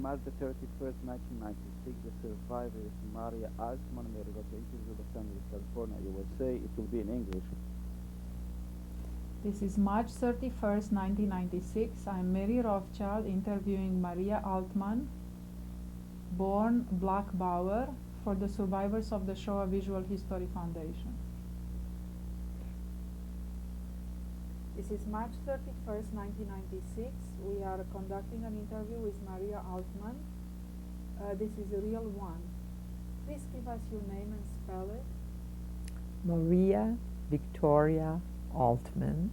March the 31st, 1996. The survivor is Maria Altmann, America, Los Angeles, California, USA. It will be in English. This is March 31st, 1996. I'm Mary Rothschild interviewing Maria Altmann, born Black Bauer, for the Survivors of the Shoah Visual History Foundation. This is March 31st, 1996. We are conducting an interview with Maria Altmann. This is a real one. Please give us your name and spell it. Maria Victoria Altmann,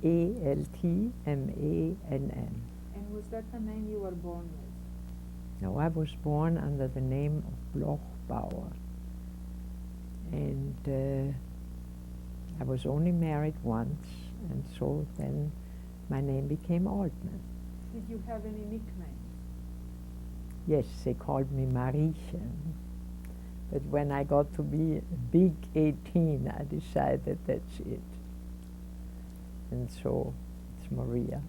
Altmann. And was that the name you were born with? No, I was born under the name of Bloch Bauer. And I was only married once, and so then my name became Altmann. Did you have any nicknames? Yes, they called me Mariechen. But when I got to be a big 18, I decided that's it. And so it's Maria.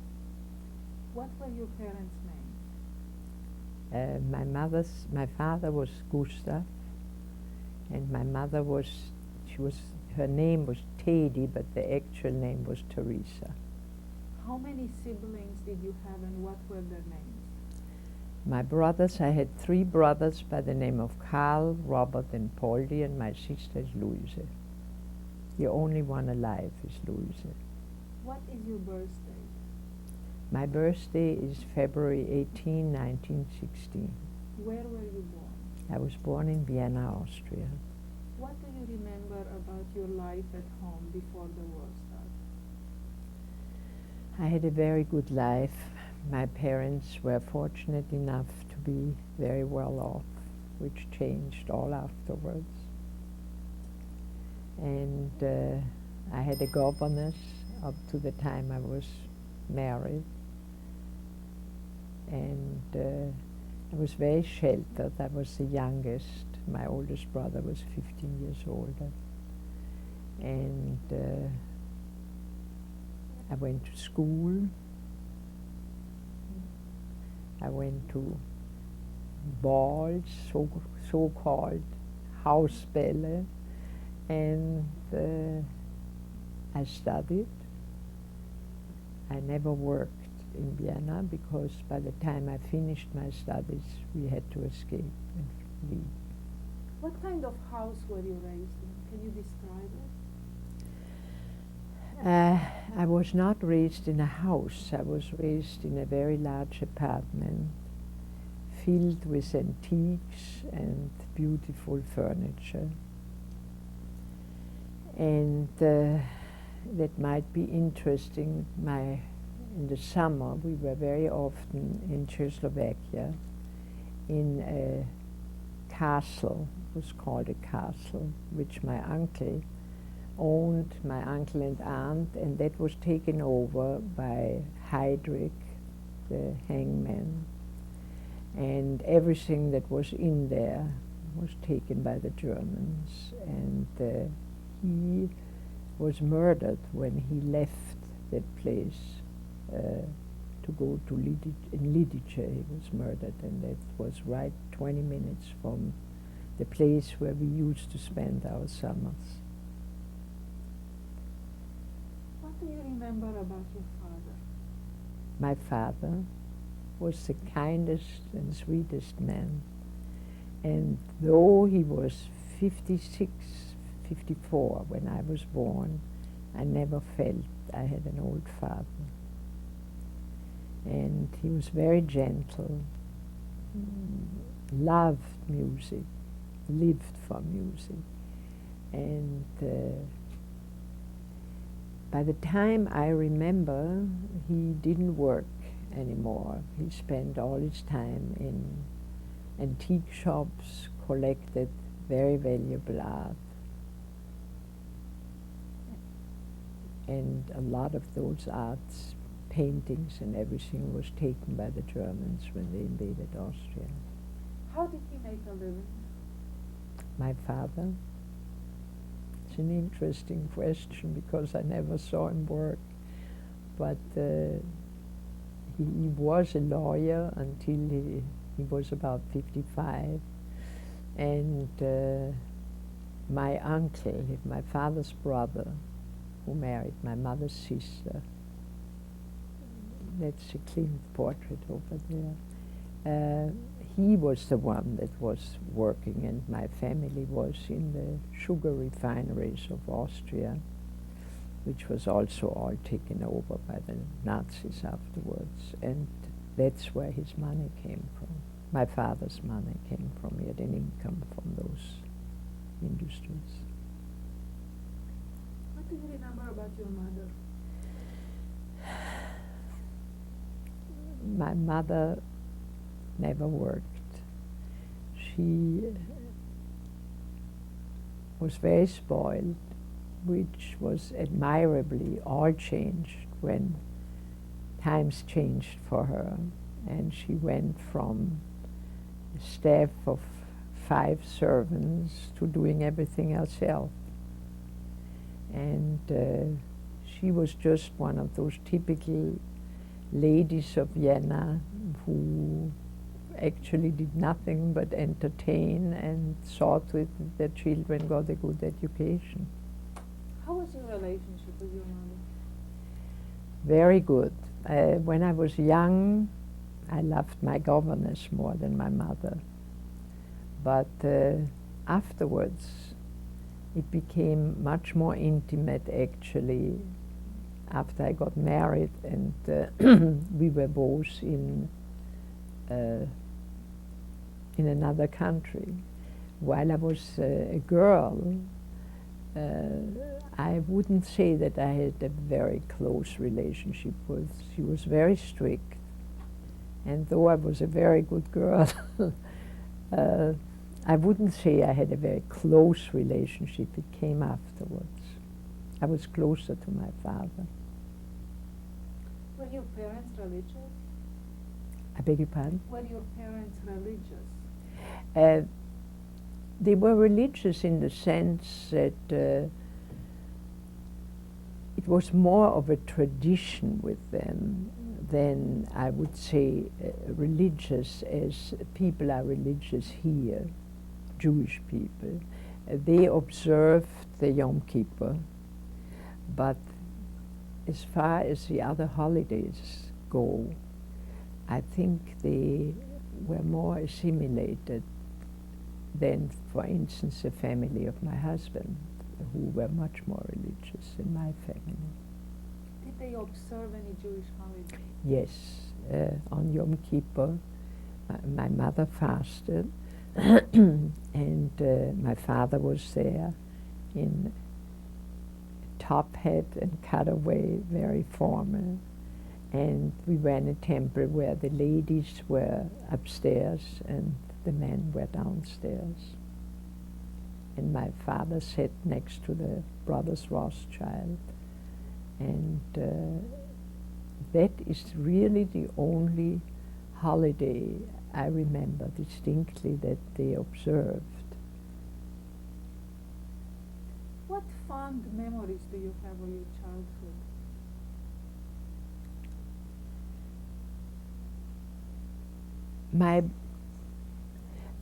What were your parents' names? My father was Gustav, and my mother her name was Teddy, but the actual name was Teresa. How many siblings did you have, and what were their names? My brothers, I had 3 brothers by the name of Karl, Robert, and Poldi, and my sister is Louise. The only one alive is Louise. What is your birthday? My birthday is February 18, 1916. Where were you born? I was born in Vienna, Austria. What do you remember about your life at home before the war started? I had a very good life. My parents were fortunate enough to be very well off, which changed all afterwards. And I had a governess up to the time I was married. And I was very sheltered. I was the youngest. My oldest brother was 15 years older. And I went to school. I went to balls, so-called Hausbälle, and I studied. I never worked in Vienna because by the time I finished my studies, we had to escape and leave. What kind of house were you raised in? Can you describe it? I was not raised in a house. I was raised in a very large apartment filled with antiques and beautiful furniture. And that might be interesting. In the summer, we were very often in Czechoslovakia in a castle. It was called a castle, which my uncle owned, my uncle and aunt, and that was taken over by Heydrich, the hangman. And everything that was in there was taken by the Germans. And he was murdered when he left that place to go to Lidice. He was murdered, and that was right 20 minutes from the place where we used to spend our summers. What do you remember about your father? My father was the kindest and sweetest man. And though he was 56, 54 when I was born, I never felt I had an old father. And he was very gentle, loved music, lived for music. And by the time I remember, he didn't work anymore. He spent all his time in antique shops, collected very valuable art. And a lot of those arts, paintings and everything was taken by the Germans when they invaded Austria. How did he make a living? My father? It's an interesting question because I never saw him work. But he he was a lawyer until he was about 55. And my uncle, my father's brother, who married my mother's sister, that's a Klimt portrait over there. He was the one that was working, and my family was in the sugar refineries of Austria, which was also all taken over by the Nazis afterwards. And that's where his money came from. My father's money came from. He had an income from those industries. What do you remember about your mother? My mother never worked. She was very spoiled, which was admirably all changed when times changed for her. And she went from a staff of 5 servants to doing everything herself. And she was just one of those typical ladies of Vienna who actually did nothing but entertain and saw to it that their children got a good education. How was your relationship with your mother? Very good. When I was young, I loved my governess more than my mother. But afterwards, it became much more intimate, actually, after I got married, and we were both in another country. While I was a girl, I wouldn't say that I had a very close relationship with. She was very strict, and though I was a very good girl, I wouldn't say I had a very close relationship. It came afterwards. I was closer to my father. Were your parents religious? I beg your pardon? Were your parents religious? They were religious in the sense that it was more of a tradition with them than, I would say, religious as people are religious here, Jewish people. They observed the Yom Kippur, but as far as the other holidays go, I think they were more assimilated than, for instance, the family of my husband, who were much more religious than my family. Did they observe any Jewish holidays? Yes, on Yom Kippur, my mother fasted, and my father was there in top hat and cutaway, very formal. And we were in a temple where the ladies were upstairs and the men were downstairs. And my father sat next to the brothers Rothschild. And that is really the only holiday I remember distinctly that they observed. What fond memories do you have of your childhood?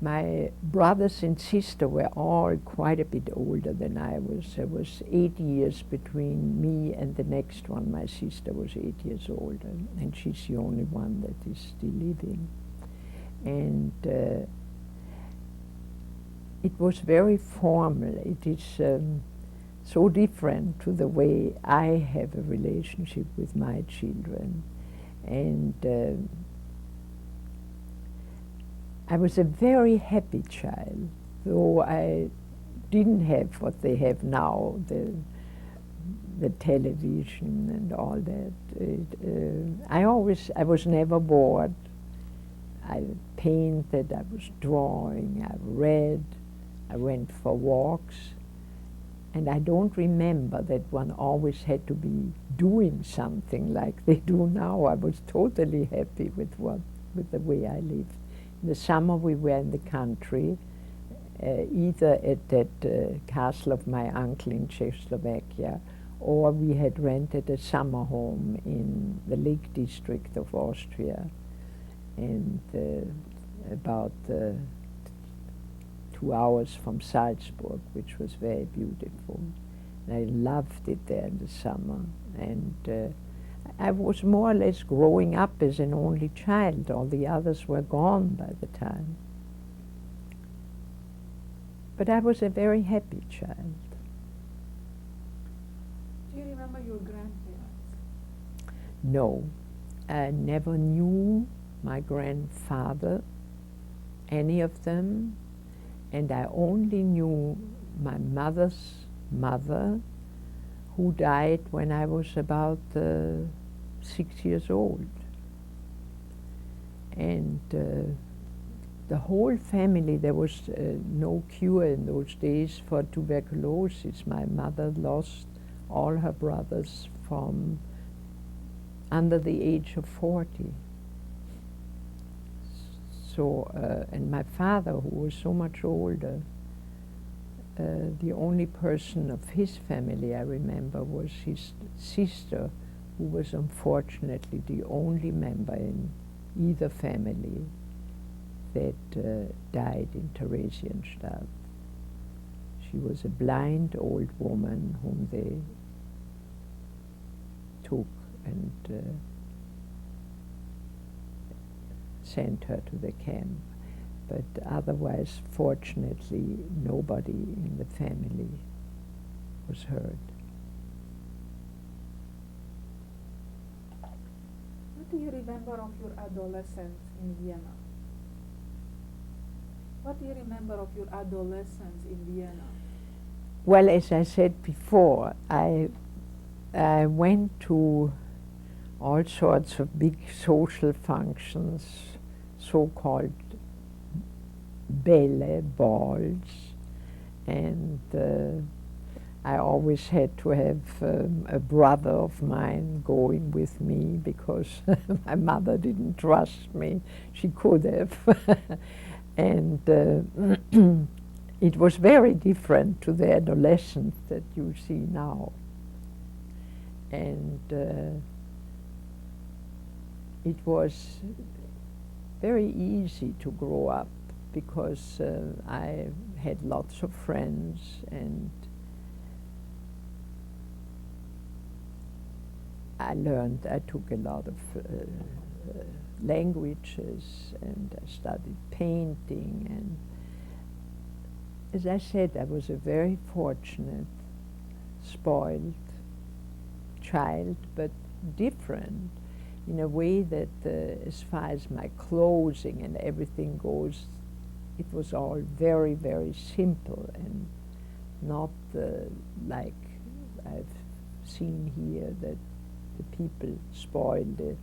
My brothers and sister were all quite a bit older than I was. There was 8 years between me and the next one. My sister was 8 years older, and she's the only one that is still living. And it was very formal. It is so different to the way I have a relationship with my children. And I was a very happy child, though I didn't have what they have now, the television and all that. I was never bored. I painted, I was drawing, I read, I went for walks. And I don't remember that one always had to be doing something like they do now. I was totally happy with the way I lived. In the summer we were in the country, either at that castle of my uncle in Czechoslovakia or we had rented a summer home in the Lake District of Austria, and about 2 hours from Salzburg, which was very beautiful. And I loved it there in the summer, and I was more or less growing up as an only child. All the others were gone by the time. But I was a very happy child. Do you remember your grandparents? No, I never knew my grandfather, any of them, and I only knew my mother's mother, who died when I was about 6 years old. And the whole family, there was no cure in those days for tuberculosis. My mother lost all her brothers from under the age of 40. So, and my father, who was so much older, the only person of his family I remember was his sister, who was unfortunately the only member in either family that died in Theresienstadt. She was a blind old woman whom they took and sent her to the camp. But otherwise, fortunately, nobody in the family was hurt. What do you remember of your adolescence in Vienna? What do you remember of your adolescence in Vienna? Well, as I said before, I went to all sorts of big social functions, so-called bälle, balls, and I always had to have a brother of mine going with me because my mother didn't trust me. She could have. And it was very different to the adolescence that you see now. And it was very easy to grow up because I had lots of friends, and I took a lot of languages, and I studied painting, and as I said, I was a very fortunate, spoiled child, but different in a way that as far as my clothing and everything goes, it was all very, very simple and not like I've seen here, that the people spoil the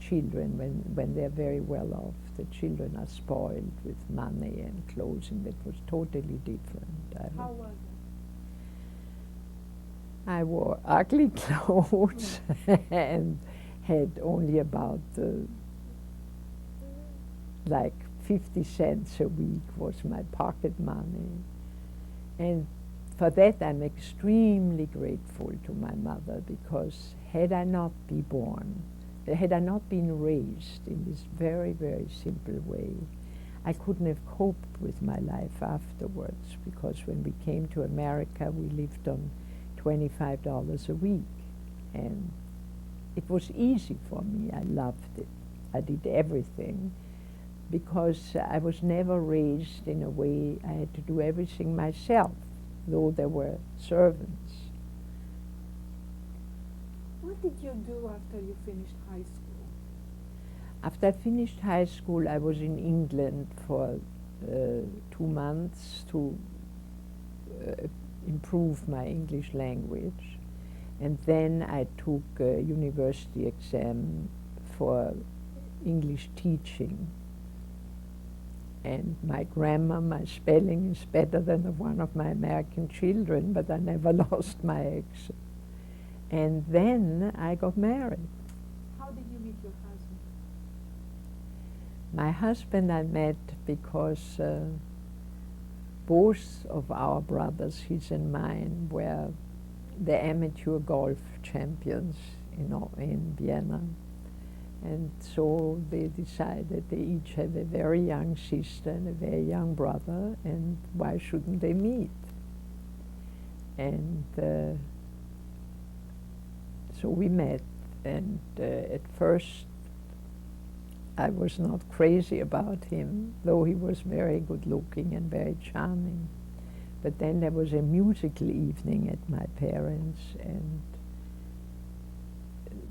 children when they're very well off. The children are spoiled with money and clothing. That was totally different. How was it? I wore ugly clothes and had only about like 50 cents a week was my pocket money. And for that I'm extremely grateful to my mother, because had I not been born, had I not been raised in this very, very simple way, I couldn't have coped with my life afterwards, because when we came to America we lived on $25 a week, and it was easy for me. I loved it. I did everything, because I was never raised in a way I had to do everything myself, though there were servants. What did you do after you finished high school? After I finished high school, I was in England for 2 months to improve my English language. And then I took a university exam for English teaching. And my grammar, my spelling is better than the one of my American children, but I never lost my accent. And then I got married. How did you meet your husband? My husband I met because both of our brothers, his and mine, were the amateur golf champions in Vienna. And so they decided they each have a very young sister and a very young brother, and why shouldn't they meet? And so we met, and at first I was not crazy about him, though he was very good looking and very charming. But then there was a musical evening at my parents', and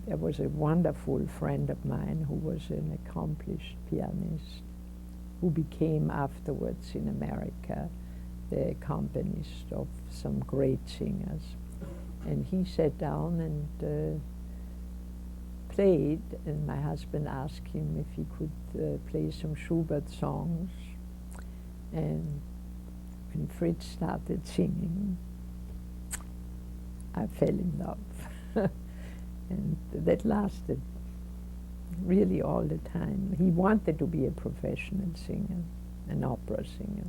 there was a wonderful friend of mine who was an accomplished pianist, who became afterwards in America the accompanist of some great singers. And he sat down and played, and my husband asked him if he could play some Schubert songs. And when Fritz started singing, I fell in love. And that lasted really all the time. He wanted to be a professional singer, an opera singer.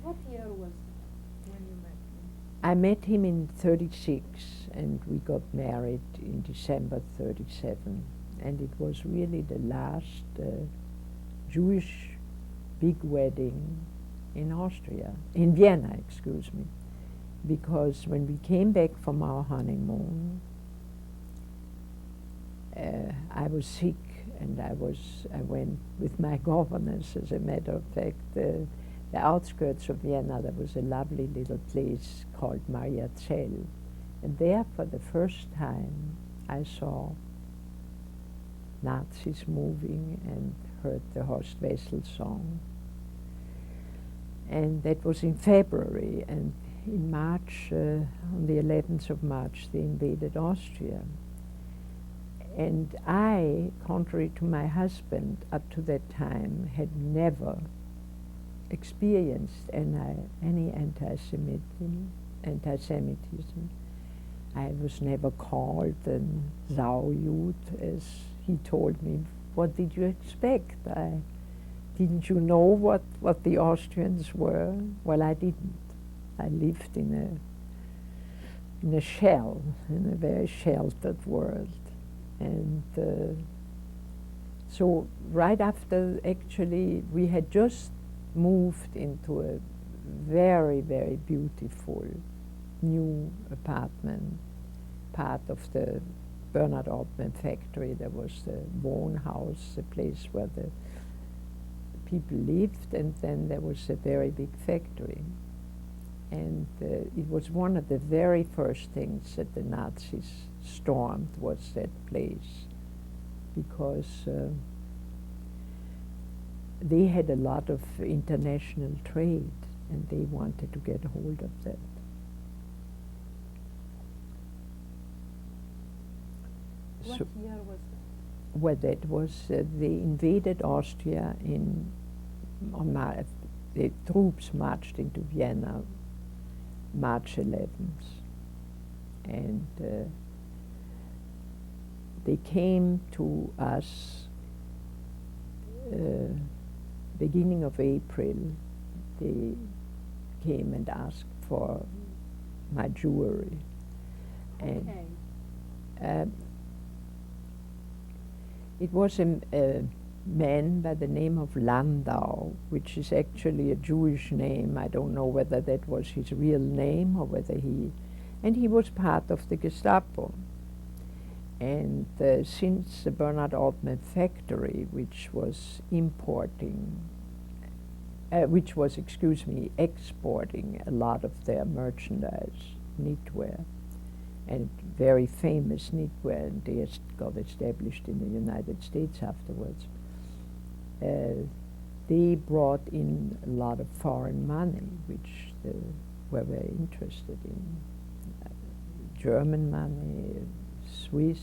What year was that when you met him? I met him in 36, and we got married in December 37. And it was really the last Jewish big wedding in Austria, in Vienna, excuse me. Because when we came back from our honeymoon, I was sick, and I went with my governess, as a matter of fact, the outskirts of Vienna. There was a lovely little place called Mariazell, and there for the first time I saw Nazis moving and heard the Horst Wessel song. And that was in February, and in March, on the 11th of March, they invaded Austria. And I, contrary to my husband, up to that time, had never experienced any anti-Semitism. I was never called an Sauerjud, as he told me. What did you expect? Didn't you know what the Austrians were? Well, I didn't. I lived in a shell, in a very sheltered world. And so right after, actually, we had just moved into a very, very beautiful new apartment, part of the Bernhard Altmann factory. There was the Wohnhaus, the place where the people lived, and then there was a very big factory. And it was one of the very first things that the Nazis stormed, was that place, because they had a lot of international trade, and they wanted to get hold of that. What So, year was that? well, that was, they invaded Austria the troops marched into Vienna March 11th. And they came to us beginning of April. They came and asked for my jewelry. And Okay. it was a man by the name of Landau, which is actually a Jewish name. I don't know whether that was his real name or whether and he was part of the Gestapo. And since the Bernhard Altmann factory, which was exporting a lot of their merchandise, knitwear, and very famous knitwear, and they got established in the United States afterwards. They brought in a lot of foreign money, which they were very interested in. German money, Swiss,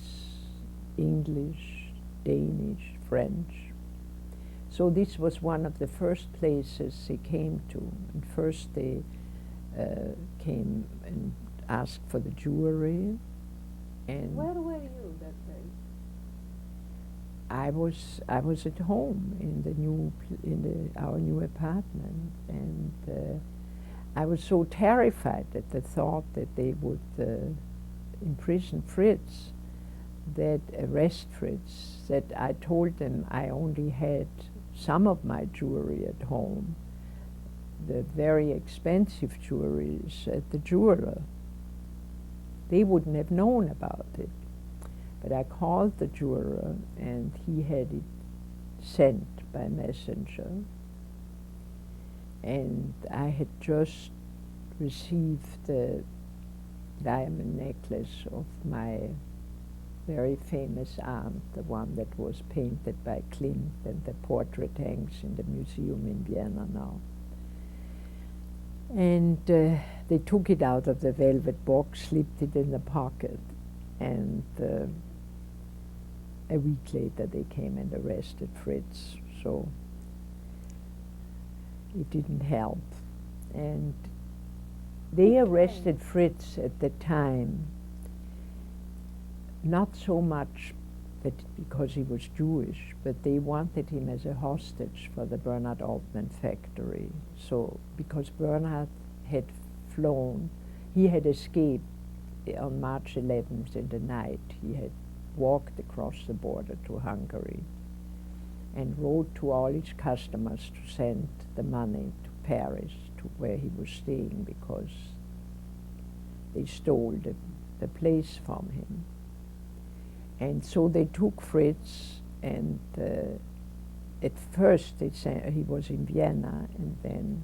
English, Danish, French. So this was one of the first places they came to. And first they came and asked for the jewelry. And Where were you that day? I was at home in our new apartment, and I was so terrified at the thought that they would imprison Fritz, that arrest Fritz, that I told them I only had some of my jewelry at home, the very expensive jewelries at the jeweler. They wouldn't have known about it. But I called the jeweler and he had it sent by messenger. And I had just received the diamond necklace of my very famous aunt, the one that was painted by Klimt, and the portrait hangs in the museum in Vienna now. And they took it out of the velvet box, slipped it in the pocket, and a week later they came and arrested Fritz, so it didn't help. And they arrested Fritz at the time, not so much that because he was Jewish, but they wanted him as a hostage for the Bernhard Altmann factory. So, because Bernhard had flown, he had escaped on March 11th in the night. He had walked across the border to Hungary and wrote to all his customers to send the money to Paris, to where he was staying, because they stole the place from him. And so they took Fritz, and at first they said he was in Vienna, and then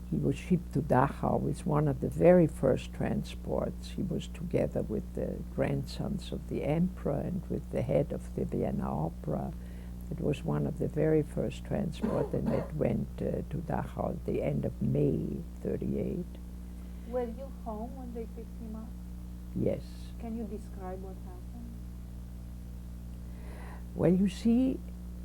he was shipped to Dachau with one of the very first transports. He was together with the grandsons of the emperor and with the head of the Vienna Opera. It was one of the very first transports, and it went to Dachau at the end of May '38. Were you home when they picked him up? Yes. Can you describe what happened? Well, you see,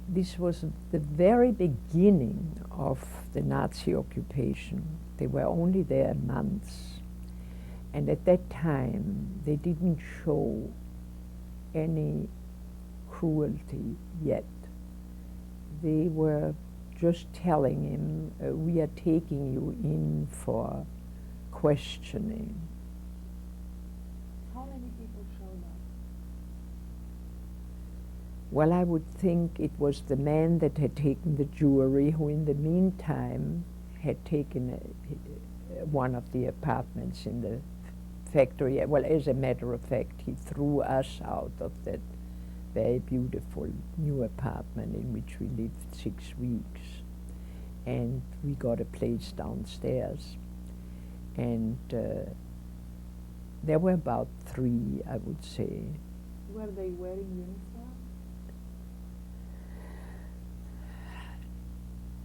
this was the very beginning of the Nazi occupation. They were only there months. And at that time, they didn't show any cruelty yet. They were just telling him, we are taking you in for questioning. How many people showed up? Well, I would think it was the man that had taken the jewelry, who in the meantime had taken one of the apartments in the factory. Well, as a matter of fact, he threw us out of that very beautiful new apartment in which we lived 6 weeks. And we got a place downstairs. And there were about 3, I would say. Were they wearing uniform?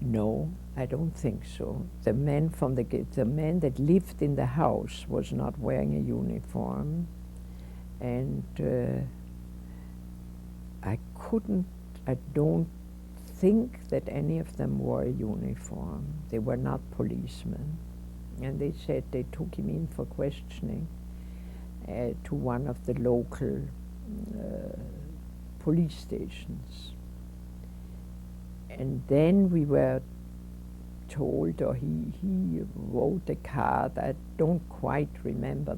No, I don't think so. The man that lived in the house was not wearing a uniform, and I don't think that any of them wore a uniform. They were not policemen. And they said they took him in for questioning to one of the local police stations. And then we were told, or he wrote a card, I don't quite remember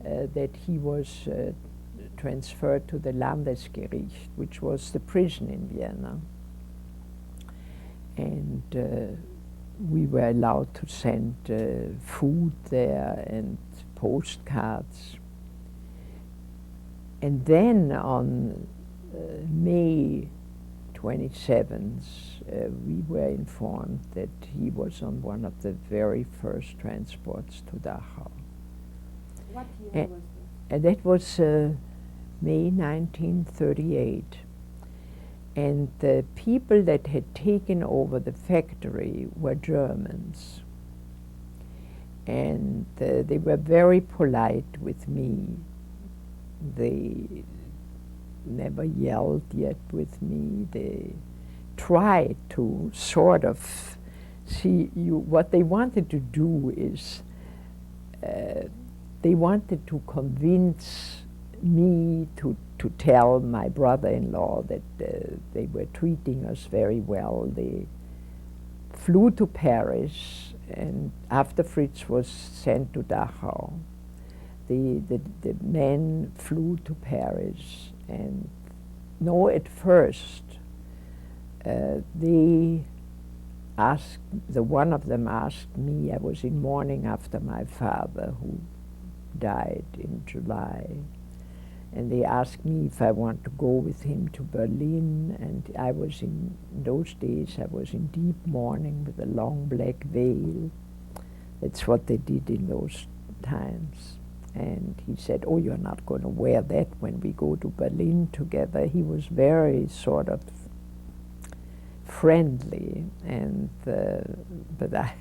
that he was transferred to the Landesgericht, which was the prison in Vienna. And we were allowed to send food there and postcards. And then on May 27th, we were informed that he was on one of the very first transports to Dachau. What year was this? And that was May 1938. And the people that had taken over the factory were Germans. And they were very polite with me. They never yelled yet with me. They tried to sort of see you. What they wanted to do is they wanted to convince me to tell my brother-in-law that they were treating us very well. They flew to Paris, and after Fritz was sent to Dachau, the men flew to Paris, and no, at first they asked, one of them asked me, I was in mourning after my father who died in July, and they asked me if I want to go with him to Berlin, and I was in those days I was in deep mourning with a long black veil. That's what they did in those times. And he said, oh, you're not going to wear that when we go to Berlin together. He was very sort of friendly, and but I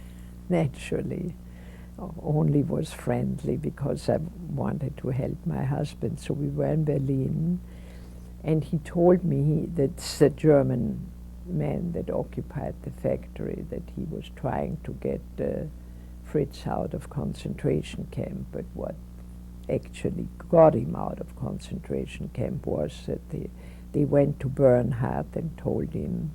naturally only was friendly because I wanted to help my husband. So we were in Berlin, and he told me that's the German man that occupied the factory, that he was trying to get Fritz out of concentration camp, but what actually got him out of concentration camp was that they went to Bernhard and told him,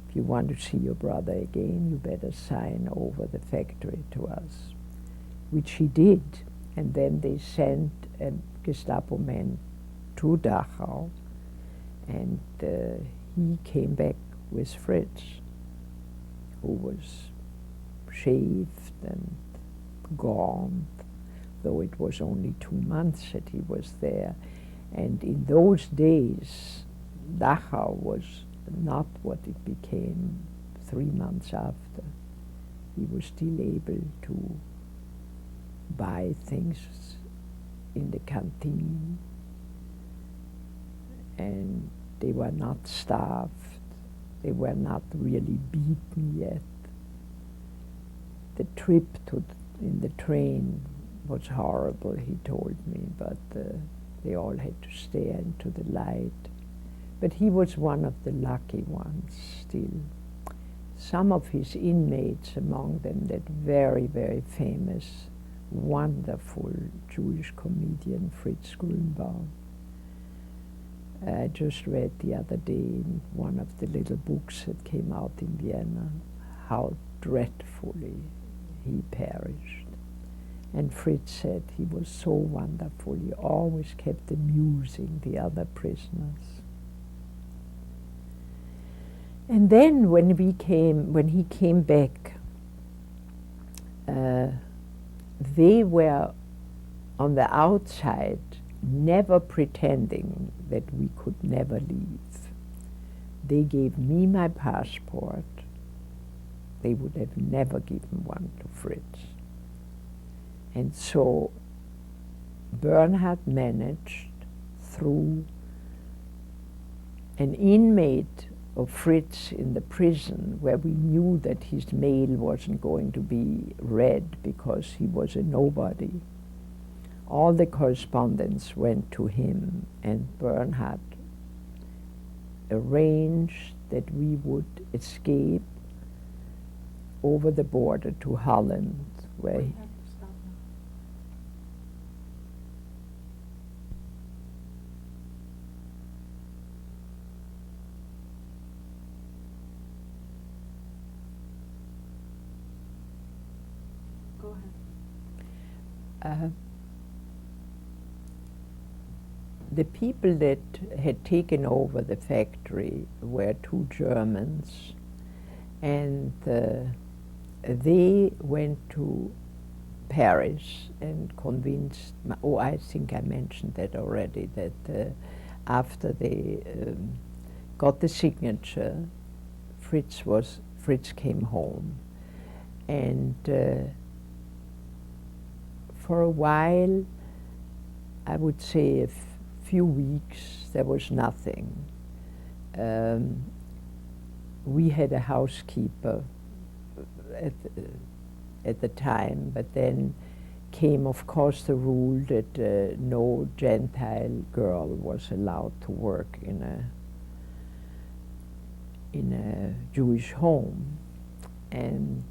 if you want to see your brother again, you better sign over the factory to us, which he did. And then they sent a Gestapo man to Dachau, and he came back with Fritz, who was shaved and gaunt, though it was only 2 months that he was there. And in those days, Dachau was not what it became 3 months after. He was still able to buy things in the canteen, and they were not starved. They were not really beaten yet. The trip in the train was horrible, he told me, but they all had to stare into the light. But he was one of the lucky ones still. Some of his inmates, among them that very, very famous, wonderful Jewish comedian Fritz Grünbaum. I just read the other day in one of the little books that came out in Vienna how dreadfully he perished. And Fritz said he was so wonderful, he always kept amusing the other prisoners. And then when he came back, they were on the outside, never pretending that we could never leave. They gave me my passport. They would have never given one to Fritz. And so Bernhard managed, through an inmate of Fritz in the prison, where we knew that his mail wasn't going to be read because he was a nobody. All the correspondence went to him, and Bernhard arranged that we would escape over the border to Holland, where We have to stop now. Go ahead. The people that had taken over the factory were 2 Germans, and they went to Paris and convinced, I think I mentioned that already, that after they got the signature, Fritz came home. And for a while, I would say a few weeks, there was nothing. We had a housekeeper at the time, but then came, of course, the rule that no Gentile girl was allowed to work in a Jewish home. And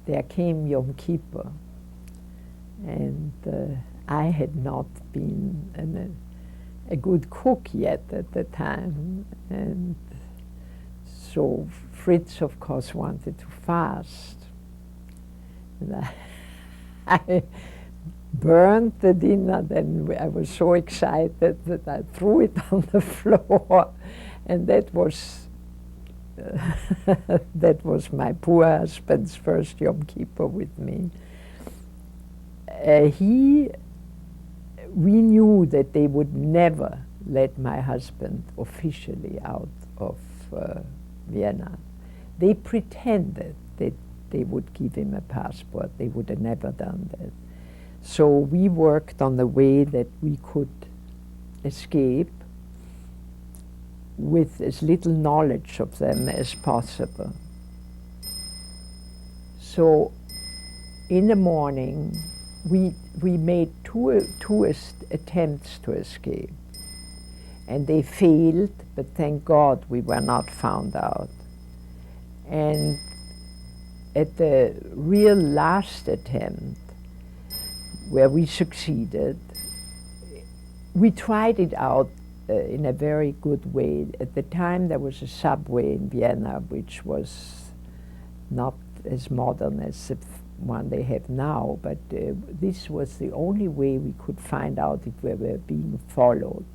there came Yom Kippur, and I had not been a good cook yet at the time, and so Fritz, of course, wanted to fast. And I burned the dinner, then I was so excited that I threw it on the floor, and that was that was my poor husband's first Yom Kippur with me. We knew that they would never let my husband officially out of Vienna. They pretended that they would give him a passport. They would have never done that. So we worked on the way that we could escape with as little knowledge of them as possible. So in the morning, we made two attempts to escape, and they failed, but thank God we were not found out. And at the real last attempt, where we succeeded, we tried it out in a very good way. At the time there was a subway in Vienna which was not as modern as the one they have now, but this was the only way we could find out if we were being followed.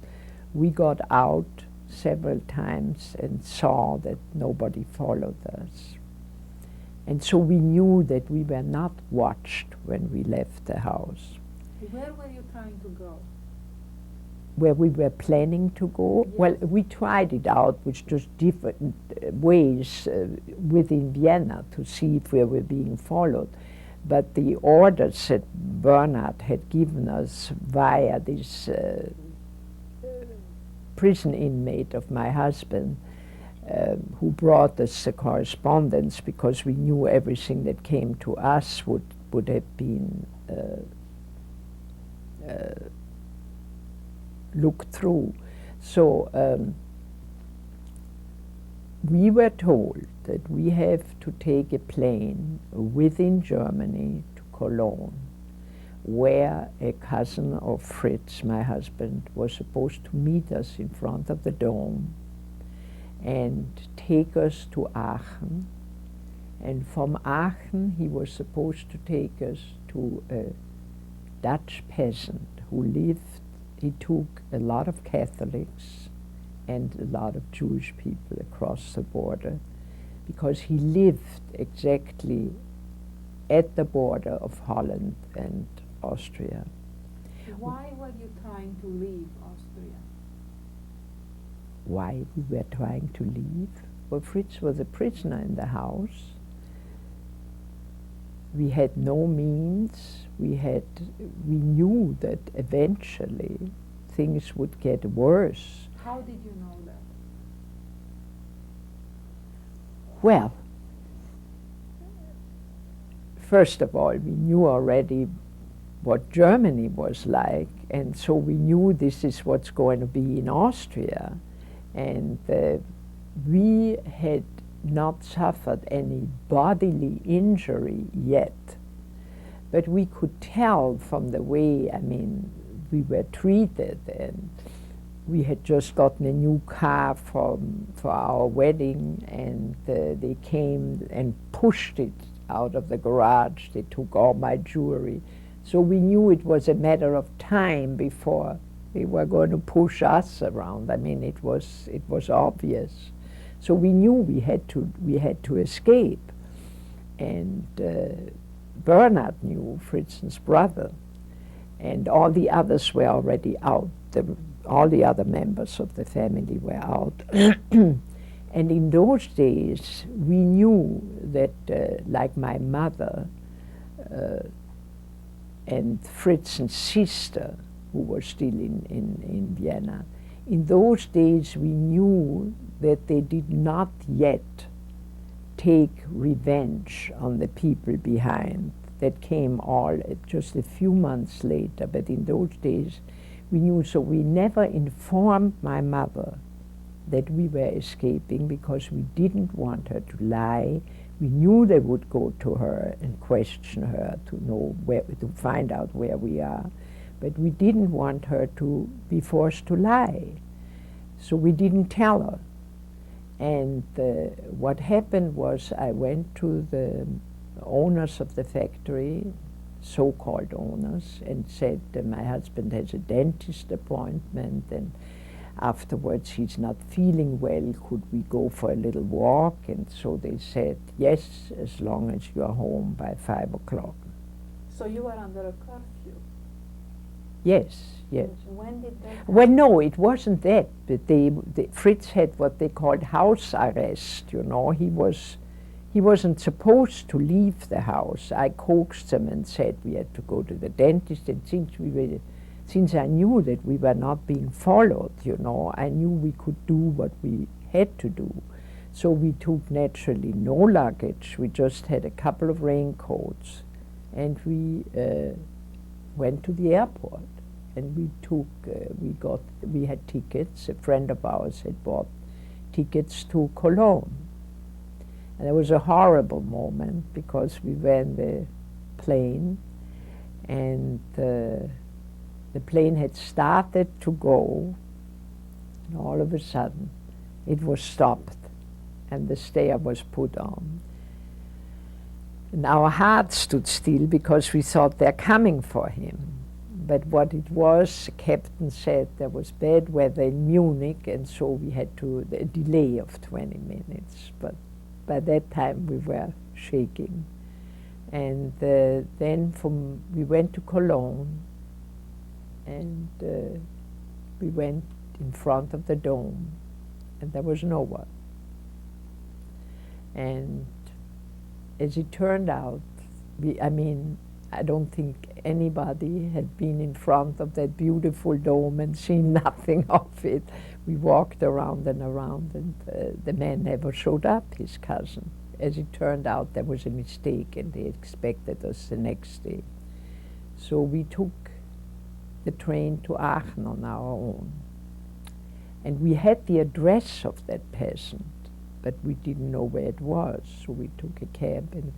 We got out several times and saw that nobody followed us. And so we knew that we were not watched when we left the house. Where were you trying to go? Where we were planning to go? Yes. Well, we tried it out with just different ways within Vienna to see if we were being followed. But the orders that Bernhard had given us via this prison inmate of my husband, who brought us the correspondence, because we knew everything that came to us would have been looked through. So we were told that we have to take a plane within Germany to Cologne, where a cousin of Fritz, my husband, was supposed to meet us in front of the dome and take us to Aachen. And from Aachen he was supposed to take us to a Dutch peasant who lived. He took a lot of Catholics and a lot of Jewish people across the border, because he lived exactly at the border of Holland and Austria. Why were you trying to leave Austria? Why we were trying to leave? Well, Fritz was a prisoner in the house. We had no means. We knew that eventually things would get worse. How did you know that? Well, first of all, we knew already what Germany was like, and so we knew this is what's going to be in Austria. And we had not suffered any bodily injury yet, but we could tell from the way, we were treated, and we had just gotten a new car for our wedding, and they came and pushed it out of the garage. They took all my jewelry. So we knew it was a matter of time before they were going to push us around. It was obvious. So we knew we had to escape. And Bernhard knew, Fritz's brother, and all the others were already out. All the other members of the family were out. And in those days, we knew that, like my mother and Fritz's sister, who was still in Vienna, in those days we knew that they did not yet take revenge on the people behind. That came all just a few months later, but in those days we knew. So we never informed my mother that we were escaping, because we didn't want her to lie. We knew they would go to her and question her to find out where we are, but we didn't want her to be forced to lie. So we didn't tell her. And what happened was, I went to the owners of the factory, so-called owners, and said, my husband has a dentist appointment, and afterwards he's not feeling well, could we go for a little walk? And so they said, yes, as long as you are home by 5 o'clock. So you were under a curfew. Yes, yes. When did that happen? Well, no, it wasn't that. But Fritz had what they called house arrest. You know, he wasn't supposed to leave the house. I coaxed him and said we had to go to the dentist. And since I knew that we were not being followed, you know, I knew we could do what we had to do. So we took naturally no luggage. We just had a couple of raincoats, and we went to the airport. And we had tickets. A friend of ours had bought tickets to Cologne. And it was a horrible moment because we were in the plane, and the plane had started to go, and all of a sudden it was stopped and the stair was put on. And our hearts stood still because we thought they're coming for him. But what it was, the captain said there was bad weather in Munich, and so we had a delay of 20 minutes. But by that time we were shaking. And then we went to Cologne, and we went in front of the dome, and there was no one. And as it turned out, I don't think anybody had been in front of that beautiful dome and seen nothing of it. We walked around and around, and the man never showed up, his cousin. As it turned out, there was a mistake, and they expected us the next day. So we took the train to Aachen on our own. And we had the address of that peasant, but we didn't know where it was. So we took a cab, and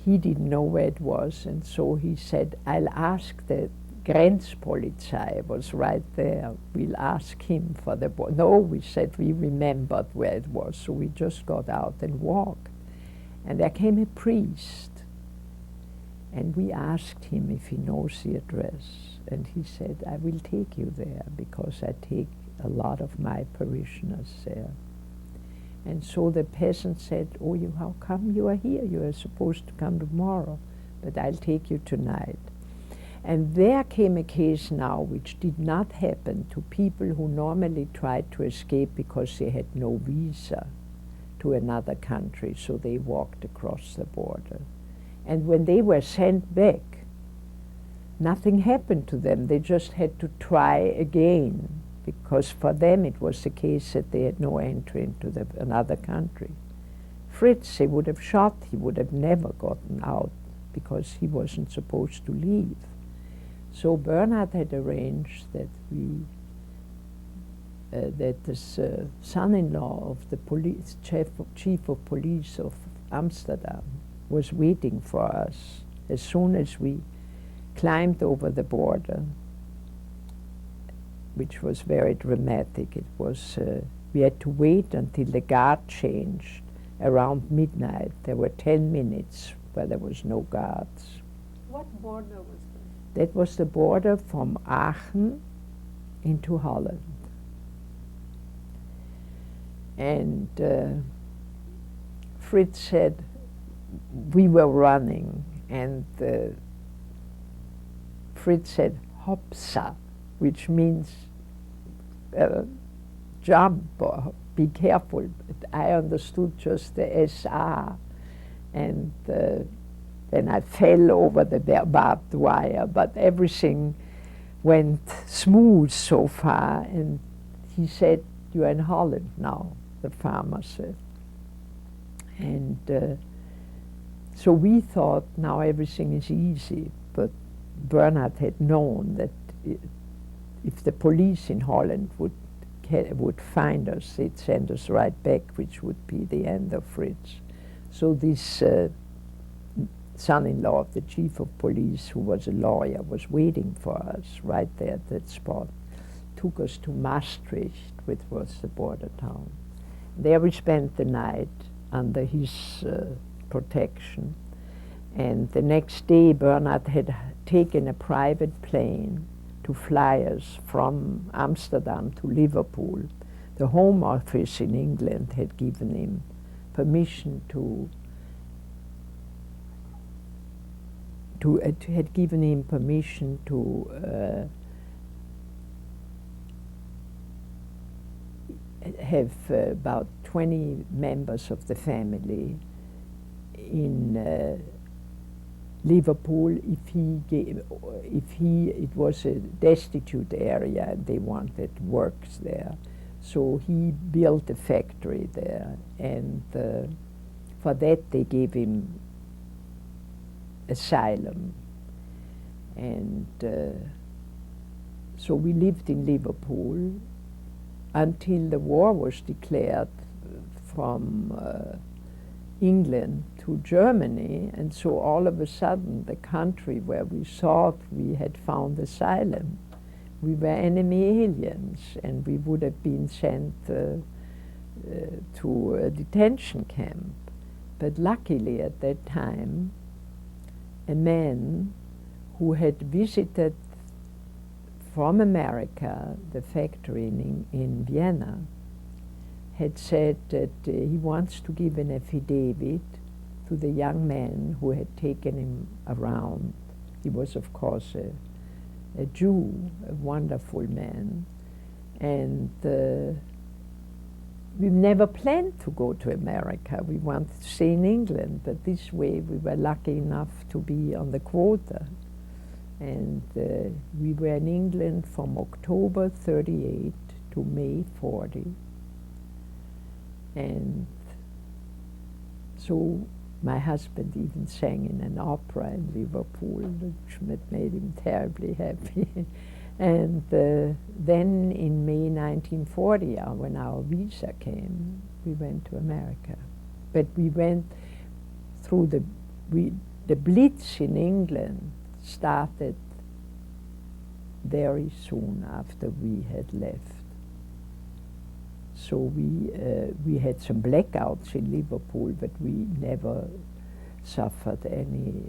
he didn't know where it was, and so he said, I'll ask the Grenzpolizei, was right there. We'll ask him for the No, we said we remembered where it was, so we just got out and walked. And there came a priest, and we asked him if he knows the address. And he said, I will take you there, because I take a lot of my parishioners there. And so the peasant said, oh, how come you are here? You are supposed to come tomorrow, but I'll take you tonight. And there came a case now which did not happen to people who normally tried to escape because they had no visa to another country, so they walked across the border. And when they were sent back, nothing happened to them. They just had to try again, because for them it was the case that they had no entry into another country. Fritz, they would have shot. He would have never gotten out because he wasn't supposed to leave. So Bernhard had arranged that that this son-in-law of the chief of police of Amsterdam was waiting for us as soon as we climbed over the border, which was very dramatic. It was, we had to wait until the guard changed around midnight. There were 10 minutes where there was no guards. What border was that? That was the border from Aachen into Holland. And Fritz said, we were running, and Fritz said, Hopsa, which means jump or be careful. But I understood just the S.A. And then I fell over the barbed wire, but everything went smooth so far. And he said, you're in Holland now, the farmer said. And so we thought now everything is easy, but Bernhard had known that if the police in Holland would find us, they'd send us right back, which would be the end of Fritz. So this son-in-law of the chief of police, who was a lawyer, was waiting for us right there at that spot, took us to Maastricht, which was the border town. There we spent the night under his protection. And the next day, Bernard had taken a private plane to fly us from Amsterdam to Liverpool. The Home Office in England had given him permission have about 20 members of the family in Liverpool it was a destitute area and they wanted works there. So he built a factory there, and for that they gave him asylum. And so we lived in Liverpool until the war was declared from England to Germany, and so all of a sudden the country where we thought we had found asylum, we were enemy aliens, and we would have been sent to a detention camp. But luckily at that time, a man who had visited from America the factory in Vienna had said that he wants to give an affidavit to the young man who had taken him around. He was, of course, a Jew, a wonderful man, and we never planned to go to America. We wanted to stay in England, but this way we were lucky enough to be on the quota. And we were in England from October 38 to May 40. And so my husband even sang in an opera in Liverpool, which made him terribly happy. And then in May 1940, when our visa came, we went to America. But we went through the Blitz in England started very soon after we had left. So we had some blackouts in Liverpool, but we never suffered any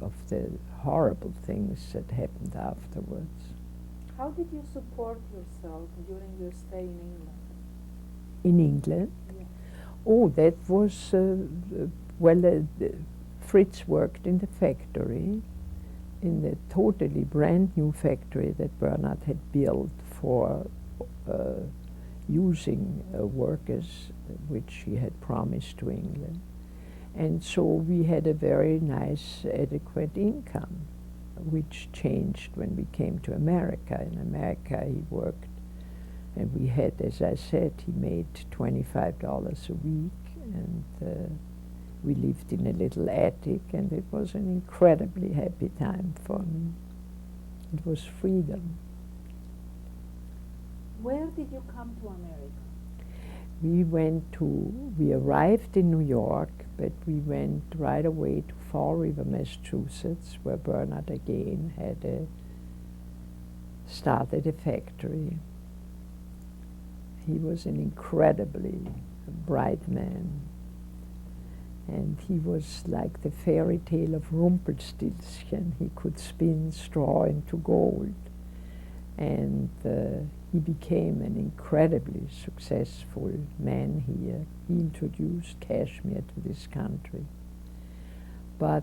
of the horrible things that happened afterwards. How did you support yourself during your stay in England? In England? Yeah. Oh, that was, Fritz worked in the factory, in the totally brand new factory that Bernard had built for using workers, which he had promised to England. And so we had a very nice, adequate income, which changed when we came to America. In America he worked, and we had, as I said, he made $25 a week, and we lived in a little attic, and it was an incredibly happy time for me. It was freedom. Where did you come to America? We arrived in New York, but we went right away to Fall River, Massachusetts, where Bernard again had started a factory. He was an incredibly bright man, and he was like the fairy tale of Rumpelstiltskin. He could spin straw into gold, and he became an incredibly successful man here. He introduced cashmere to this country. But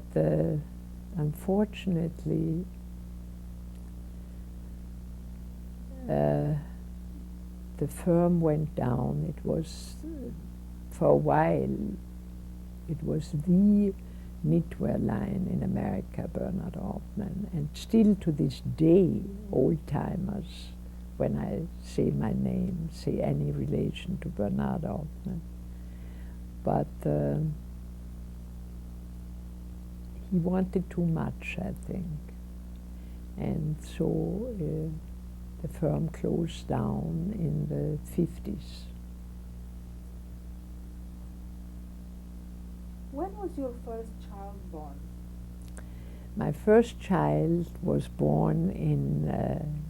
unfortunately, the firm went down. It was, for a while, it was the knitwear line in America, Bernard Altmann. And still to this day, old-timers, when I say my name, say any relation to Bernard Altmann. But he wanted too much, I think. And so the firm closed down in the 50s. When was your first child born? My first child was born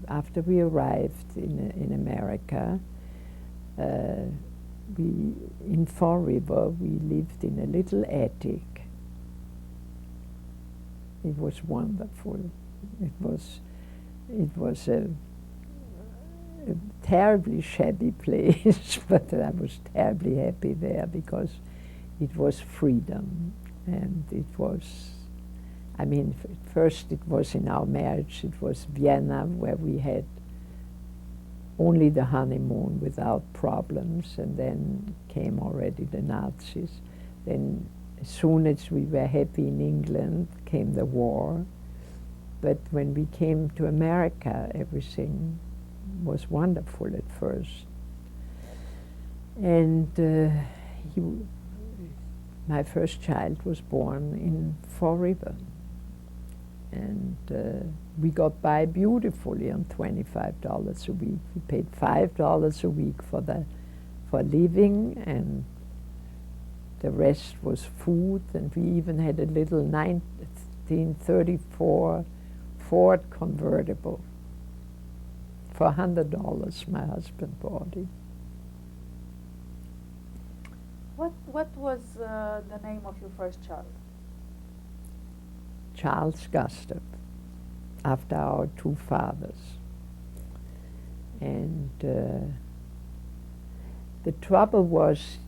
after we arrived in America. In Fall River, we lived in a little attic, it was wonderful. It was a terribly shabby place, but I was terribly happy there because it was freedom, and it was, I mean, first it was in our marriage, it was Vienna, where we had only the honeymoon without problems, and then came already the Nazis. Then as soon as we were happy in England came the war, but when we came to America everything was wonderful at first. And my first child was born in Fall River, and we got by beautifully on $25 a week. We paid $5 a week for living, and the rest was food, and we even had a little 1934 Ford convertible. For $100 my husband bought it. What was the name of your first child? Charles Gustav, after our two fathers. And the trouble was,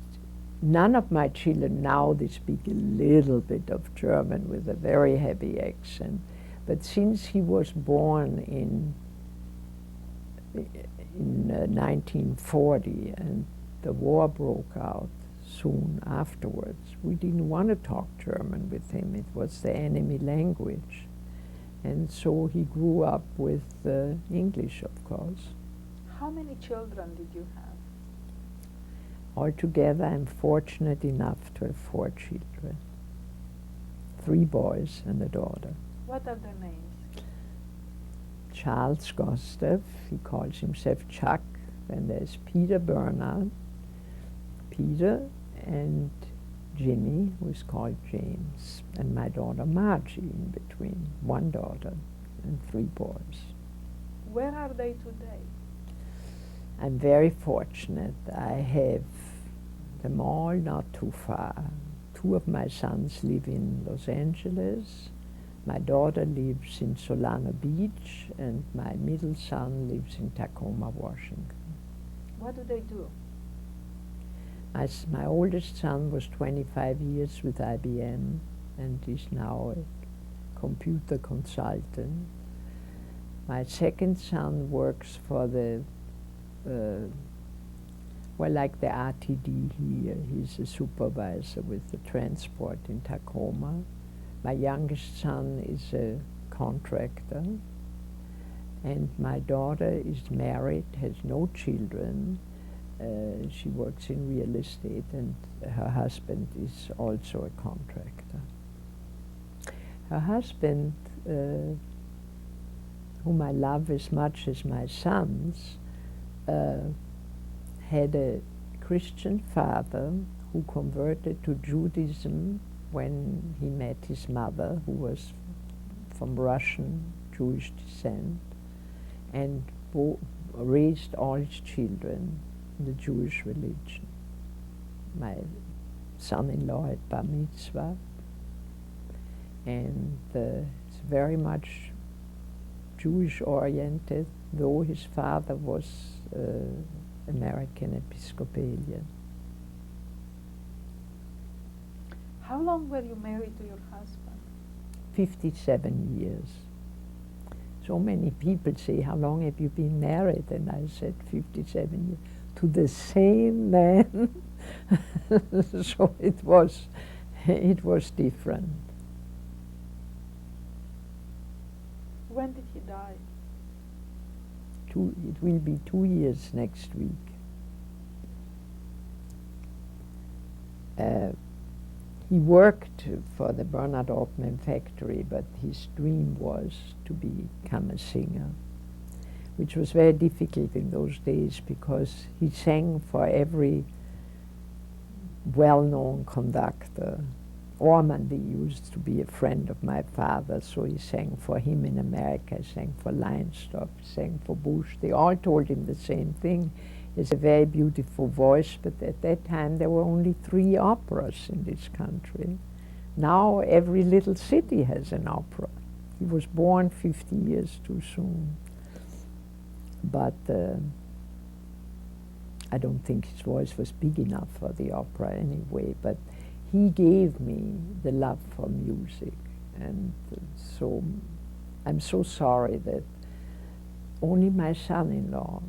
none of my children, now they speak a little bit of German with a very heavy accent, but since he was born in 1940 and the war broke out soon afterwards, we didn't want to talk German with him. It was the enemy language. And so he grew up with English, of course. How many children did you have? Altogether, I'm fortunate enough to have 4 children. 3 boys and a daughter. What are their names? Charles Gustav, he calls himself Chuck. Then there's Peter Bernard, Peter, and Jimmy, who is called James, and my daughter Margie in between, 1 daughter and 3 boys. Where are they today? I'm very fortunate. I have them all not too far. 2 of my sons live in Los Angeles. My daughter lives in Solana Beach, and my middle son lives in Tacoma, Washington. What do they do? My oldest son was 25 years with IBM and is now a computer consultant. My second son works for the, like the RTD here. He's a supervisor with the transport in Tacoma. My youngest son is a contractor, and my daughter is married, has no children. She works in real estate, and her husband is also a contractor. Her husband, whom I love as much as my sons, had a Christian father who converted to Judaism when he met his mother, who was from Russian Jewish descent, and raised all his children in the Jewish religion. My son-in-law had bar mitzvah, and it's very much Jewish-oriented, though his father was American Episcopalian. How long were you married to your husband? 57 years. So many people say, how long have you been married? And I said, 57 years. To the same man. So it was different. When did he die? It will be 2 years next week. He worked for the Bernard Altmann factory, but his dream was to become a singer, which was very difficult in those days because he sang for every well-known conductor. Ormandy used to be a friend of my father, so he sang for him in America, he sang for Leinstock, he sang for Bush. They all told him the same thing. He has a very beautiful voice, but at that time there were only 3 operas in this country. Now every little city has an opera. He was born 50 years too soon. But I don't think his voice was big enough for the opera anyway. But he gave me the love for music. And so I'm so sorry that only my son-in-law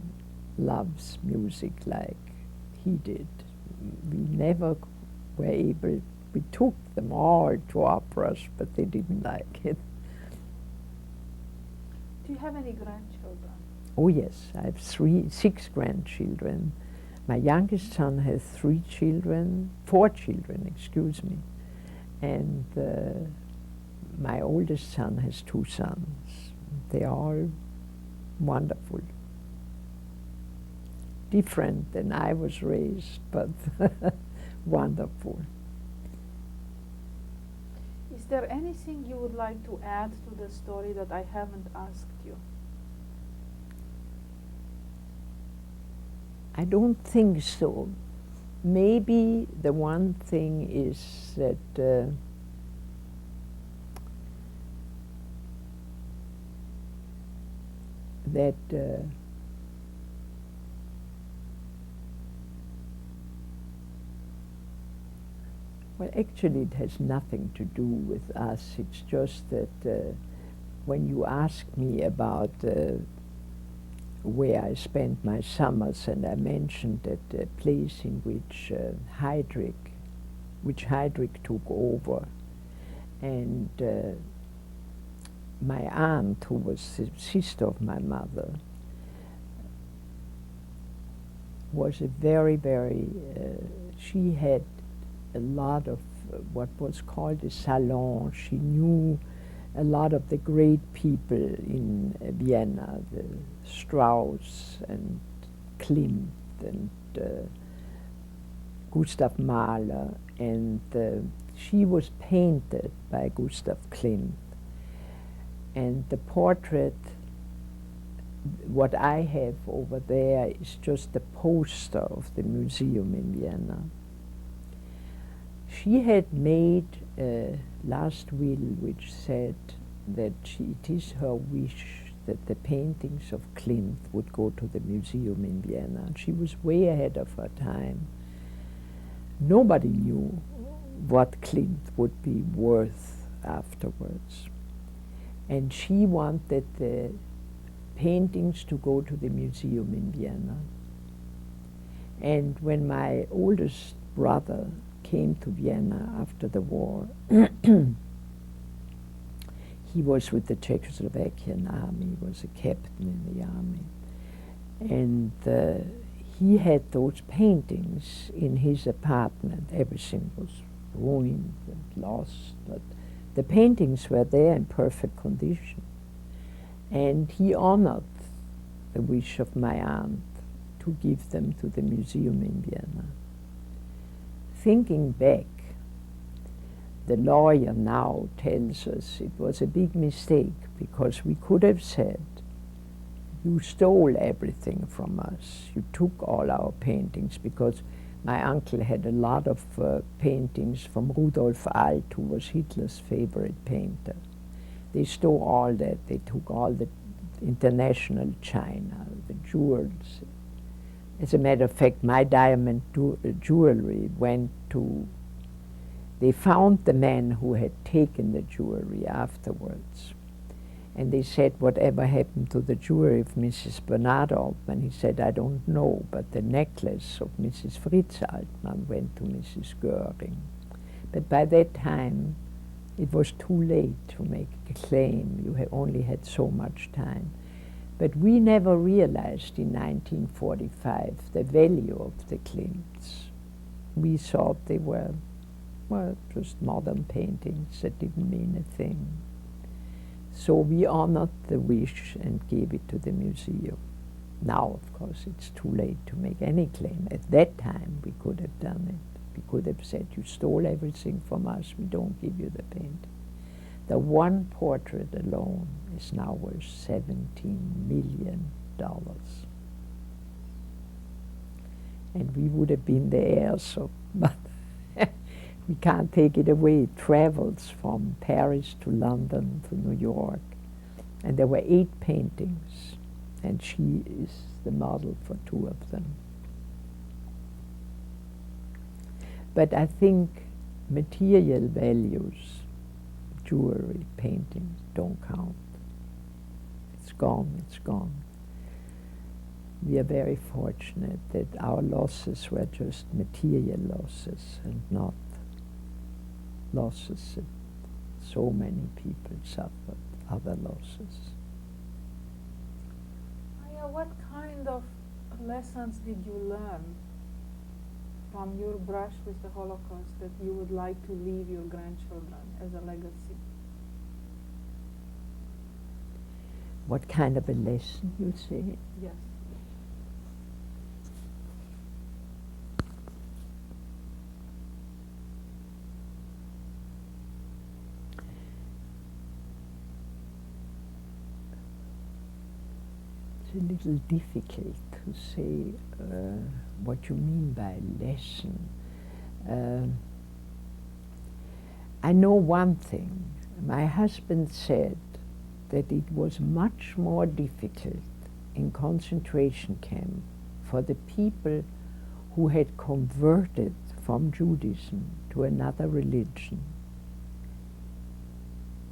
loves music like he did. We never were able, we took them all to operas, but they didn't like it. Do you have any grandchildren? Oh yes, I have 6 grandchildren. My youngest son has 4 children, excuse me. And my oldest son has 2 sons. They are all wonderful. Different than I was raised, but wonderful. Is there anything you would like to add to the story that I haven't asked you? I don't think so. Maybe the one thing is that well, actually it has nothing to do with us. It's just that when you ask me about where I spent my summers, and I mentioned that the place in which Heydrich took over, and my aunt, who was the sister of my mother, was a very, very, she had a lot of what was called a salon. She knew a lot of the great people in Vienna, the Strauss and Klimt and Gustav Mahler, and she was painted by Gustav Klimt. And the portrait, what I have over there, is just the poster of the museum in Vienna. She had made a last will which said that it is her wish that the paintings of Klimt would go to the museum in Vienna. She was way ahead of her time. Nobody knew what Klimt would be worth afterwards. And she wanted the paintings to go to the museum in Vienna. And when my oldest brother came to Vienna after the war, he was with the Czechoslovakian army, he was a captain in the army. And he had those paintings in his apartment. Everything was ruined and lost, but the paintings were there in perfect condition. And he honored the wish of my aunt to give them to the museum in Vienna. Thinking back, the lawyer now tells us it was a big mistake, because we could have said, you stole everything from us. You took all our paintings, because my uncle had a lot of paintings from Rudolf Alt, who was Hitler's favorite painter. They stole all that. They took all the international china, the jewels. As a matter of fact, my diamond jewelry went to, they found the man who had taken the jewelry afterwards. And they said, whatever happened to the jewelry of Mrs. Bernard Altmann? He said, I don't know, but the necklace of Mrs. Fritz Altmann went to Mrs. Göring. But by that time, it was too late to make a claim. You only had so much time. But we never realized in 1945 the value of the Klimts. We thought they were, well, just modern paintings that didn't mean a thing. So we honored the wish and gave it to the museum. Now, of course, it's too late to make any claim. At that time, we could have done it. We could have said, you stole everything from us, we don't give you the painting. The one portrait alone is now worth $17 million. And we would have been the heirs of, but we can't take it away. It travels from Paris to London to New York. And there were 8 paintings, and she is the model for 2 of them. But I think material values, jewelry, paintings, don't count. It's gone, it's gone. We are very fortunate that our losses were just material losses and not losses that so many people suffered, other losses. Aya, what kind of lessons did you learn from your brush with the Holocaust that you would like to leave your grandchildren as a legacy? What kind of a lesson, you say? Yes. It's a little difficult to say what you mean by lesson. I know one thing. My husband said that it was much more difficult in concentration camp for the people who had converted from Judaism to another religion,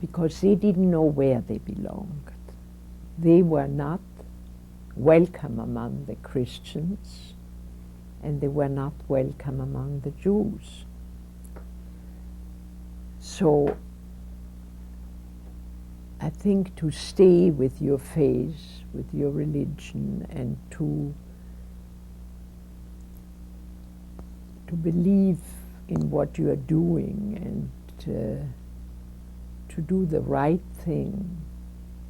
because they didn't know where they belonged. They were not welcome among the Christians, and they were not welcome among the Jews. So I think to stay with your faith, with your religion, and to believe in what you are doing, and to do the right thing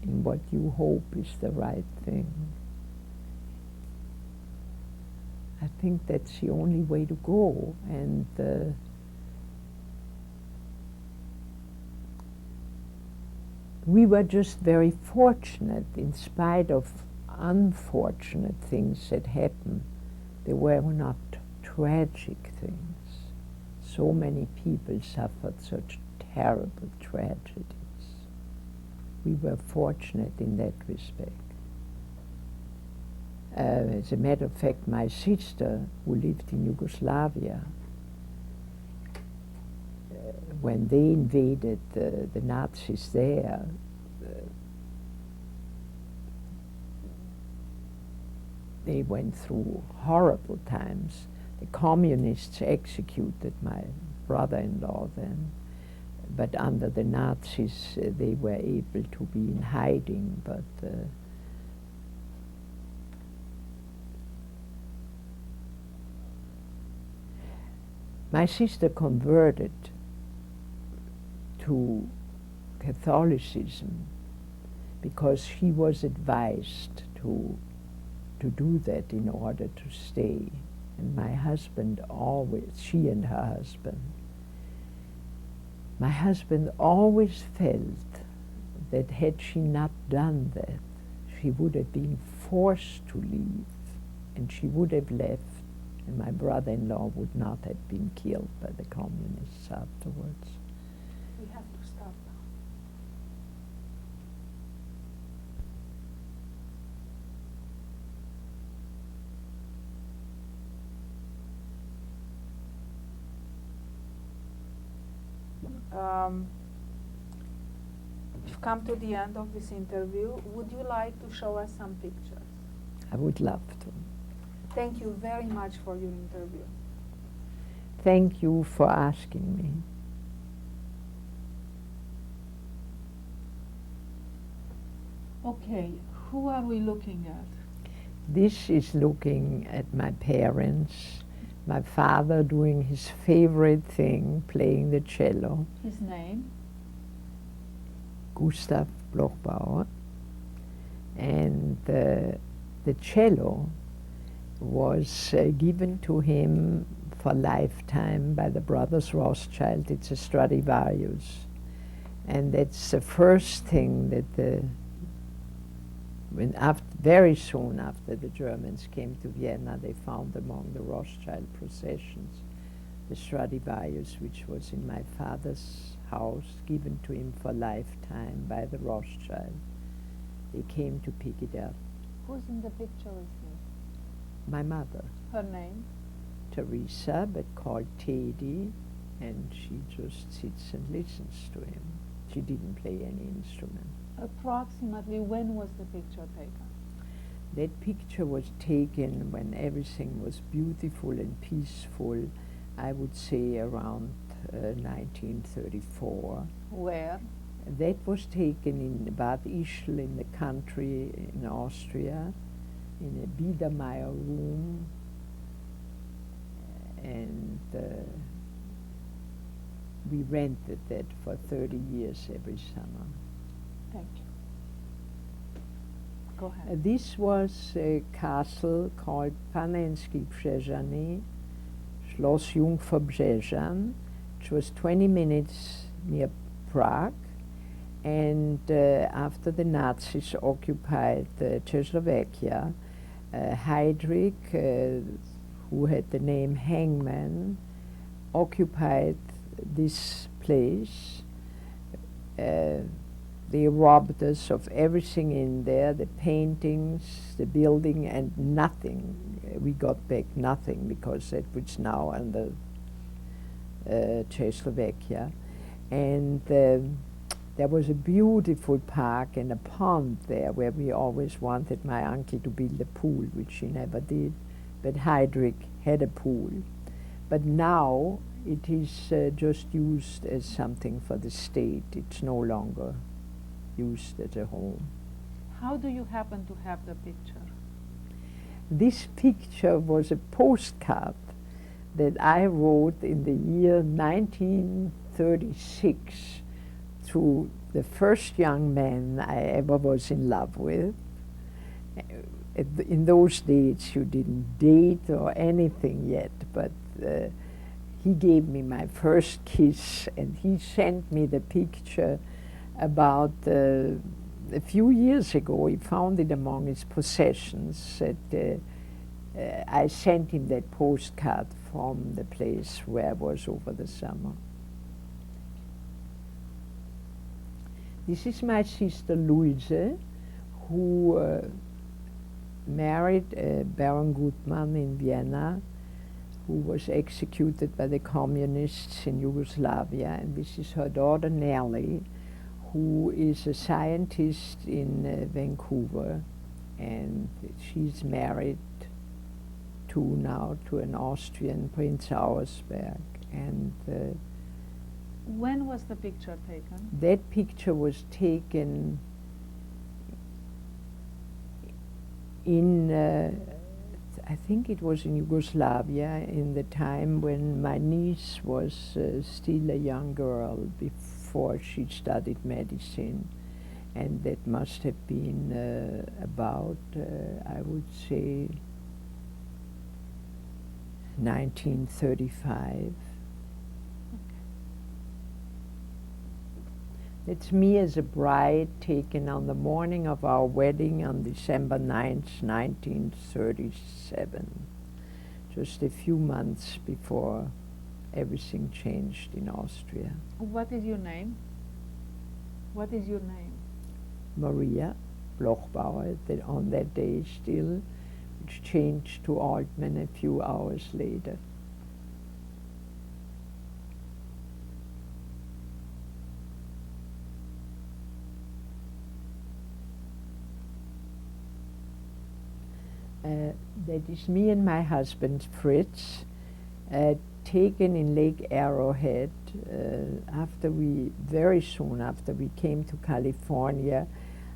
in what you hope is the right thing. I think that's the only way to go, and we were just very fortunate in spite of unfortunate things that happened. They were not tragic things. So many people suffered such terrible tragedies. We were fortunate in that respect. As a matter of fact, my sister, who lived in Yugoslavia, when they invaded the Nazis there, they went through horrible times. The communists executed my brother-in-law then, but under the Nazis they were able to be in hiding, but my sister converted to Catholicism because she was advised to do that in order to stay. And my husband always, she and her husband, my husband always felt that had she not done that, she would have been forced to leave, and she would have left, and my brother-in-law would not have been killed by the communists afterwards. We have to stop now. We've come to the end of this interview. Would you like to show us some pictures? I would love to. Thank you very much for your interview. Thank you for asking me. Okay, who are we looking at? This is looking at my parents, my father doing his favorite thing, playing the cello, His name? Gustav Blochbauer, and the cello was given to him for lifetime by the brothers Rothschild. It's a Stradivarius, and that's the first thing that very soon after the Germans came to Vienna, they found among the Rothschild processions. the Stradivarius, which was in my father's house, given to him for lifetime by the Rothschild. They came to pick it up. Who's in the picture with him? My mother, Her name? Teresa, but called Teddy, and she just sits and listens to him. She didn't play any instrument. Approximately when was the picture taken? That picture was taken when everything was beautiful and peaceful, I would say around 1934. Where? That was taken in Bad Ischl in the country in Austria, in a Biedermeier room, and we rented that for 30 years every summer. Thank you. Go ahead. This was a castle called Panensky Brzeżany, Schloss Jungfer Brzeżan, which was 20 minutes near Prague. And after the Nazis occupied Czechoslovakia, Heydrich, who had the name Hangman, occupied this place. They robbed us of everything in there, the paintings, the building, and nothing. We got back nothing because that was now under Czechoslovakia. And there was a beautiful park and a pond there where we always wanted my uncle to build a pool, which he never did. But Heydrich had a pool. But now it is just used as something for the state. It's no longer used as a home. How do you happen to have the picture? This picture was a postcard that I wrote in the year 1936 to the first young man I ever was in love with. In those days you didn't date or anything yet, but he gave me my first kiss, and he sent me the picture about a few years ago. He found it among his possessions. I sent him that postcard from the place where I was over the summer. This is my sister Louise, who married Baron Gutmann in Vienna, who was executed by the communists in Yugoslavia. And this is her daughter Nellie, who is a scientist in Vancouver, and she's married now to an Austrian, Prince Auersperg. And when was the picture taken? that picture was taken in, I think it was in Yugoslavia, in the time when my niece was still a young girl before she studied medicine. And that must have been about, I would say, 1935. It's me as a bride taken on the morning of our wedding on December 9th, 1937, just a few months before everything changed in Austria. What is your name? What is your name? Maria Blochbauer, on that day still, which changed to Altmann a few hours later. That is me and my husband Fritz, taken in Lake Arrowhead very soon after we came to California.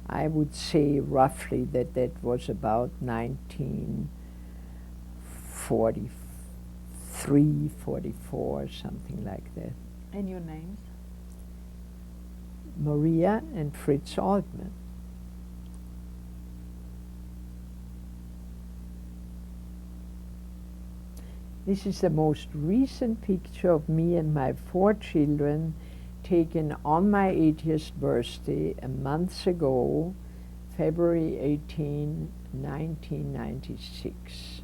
I would say roughly that was about 1943, 44, something like that. And your names? Maria and Fritz Altmann. This is the most recent picture of me and my 4 children, taken on my 80th birthday a month ago, February 18, 1996.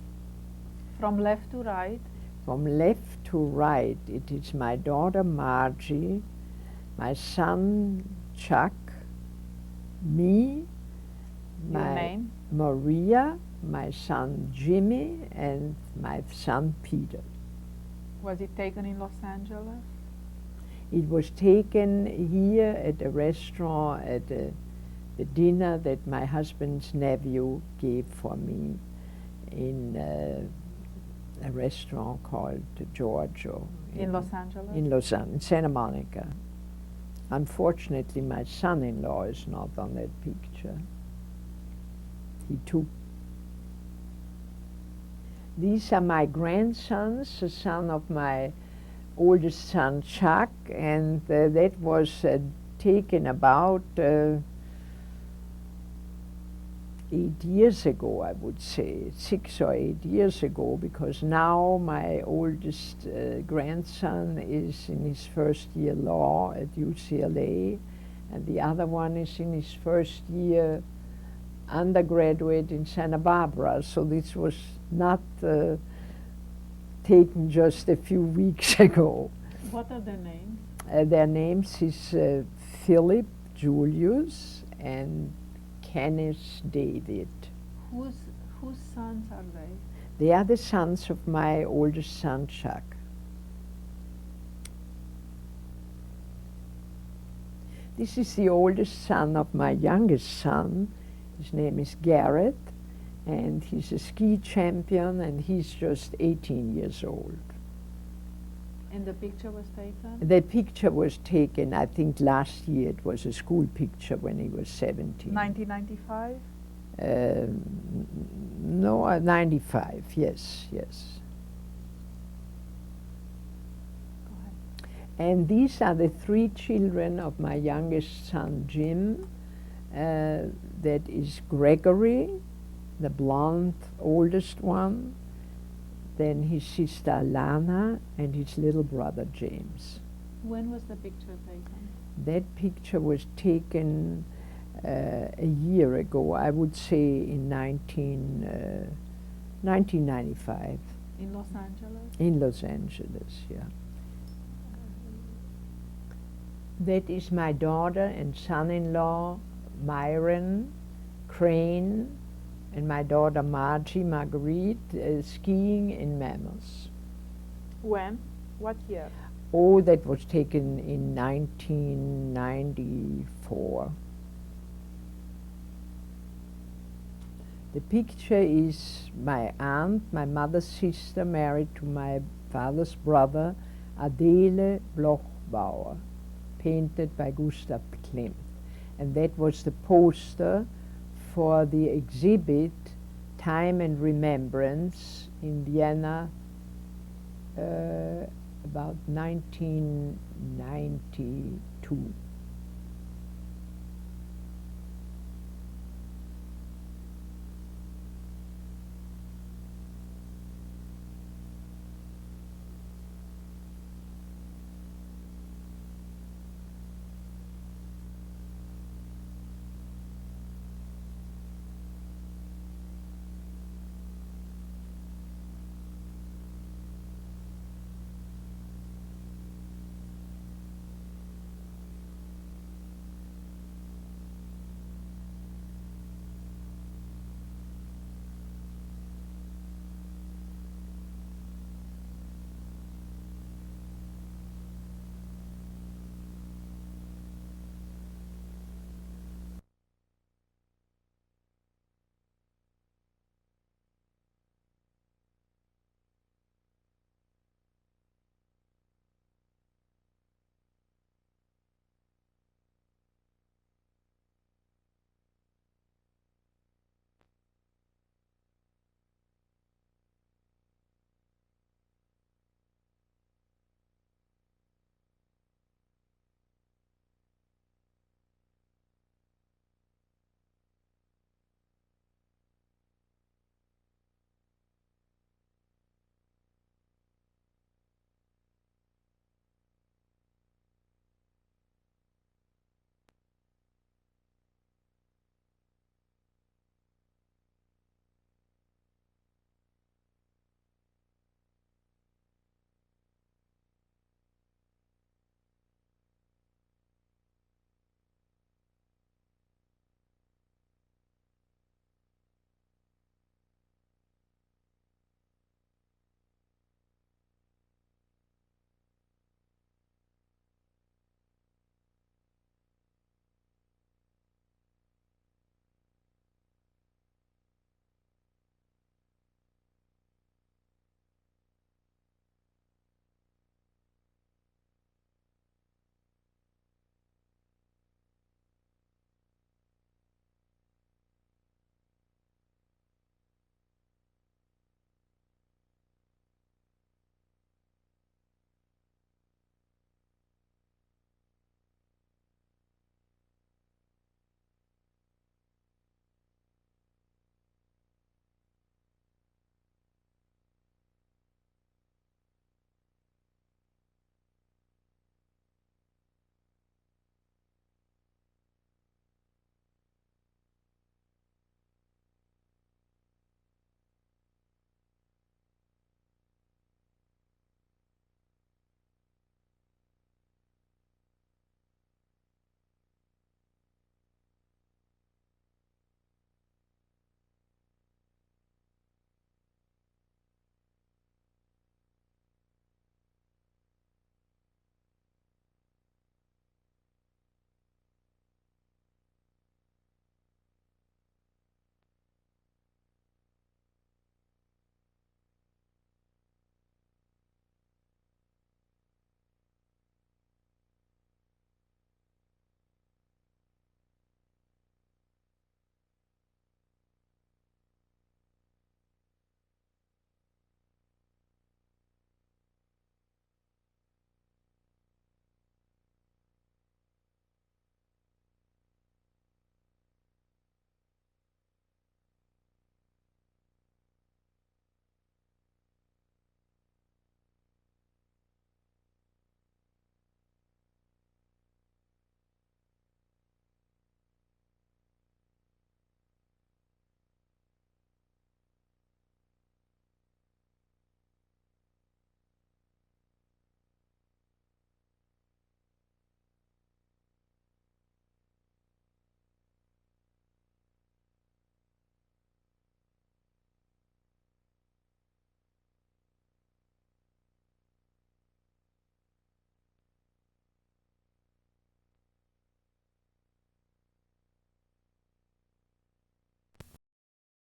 From left to right? from left to right, it is my daughter Margie, my son Chuck, me, Your my name? Maria, my son Jimmy, and my son Peter. Was it taken in Los Angeles? It was taken here at a restaurant at the dinner that my husband's nephew gave for me in a restaurant called Giorgio. In Los Angeles? In Santa Monica. Unfortunately, my son-in-law is not on that picture. He took. These are my grandsons, the son of my oldest son Chuck, and that was taken about 8 years ago, I would say, 6 or 8 years ago, because now my oldest grandson is in his first year law at UCLA, and the other one is in his first year undergraduate in Santa Barbara. So this was not taken just a few weeks ago. What are their names? Their names is Philip Julius and Kenneth David. Whose sons are they? They are the sons of my oldest son, Chuck. This is the oldest son of my youngest son. His name is Garrett, and he's a ski champion, and he's just 18 years old. And the picture was taken? The picture was taken, I think last year. It was a school picture when he was 17. 1995? No, 95, yes. Go ahead. And these are the 3 children of my youngest son, Jim. That is Gregory, the blonde oldest one, then his sister Lana, and his little brother James. When was the picture taken? That picture was taken a year ago, I would say in 1995. In Los Angeles? In Los Angeles, yeah. That is my daughter and son-in-law, Myron Crane, and my daughter Margie Marguerite, skiing in Mammoth. When? What year? Oh, that was taken in 1994. The picture is my aunt, my mother's sister, married to my father's brother, Adele Blochbauer, painted by Gustav Klimt. And that was the poster for the exhibit Time and Remembrance in Vienna about 1992.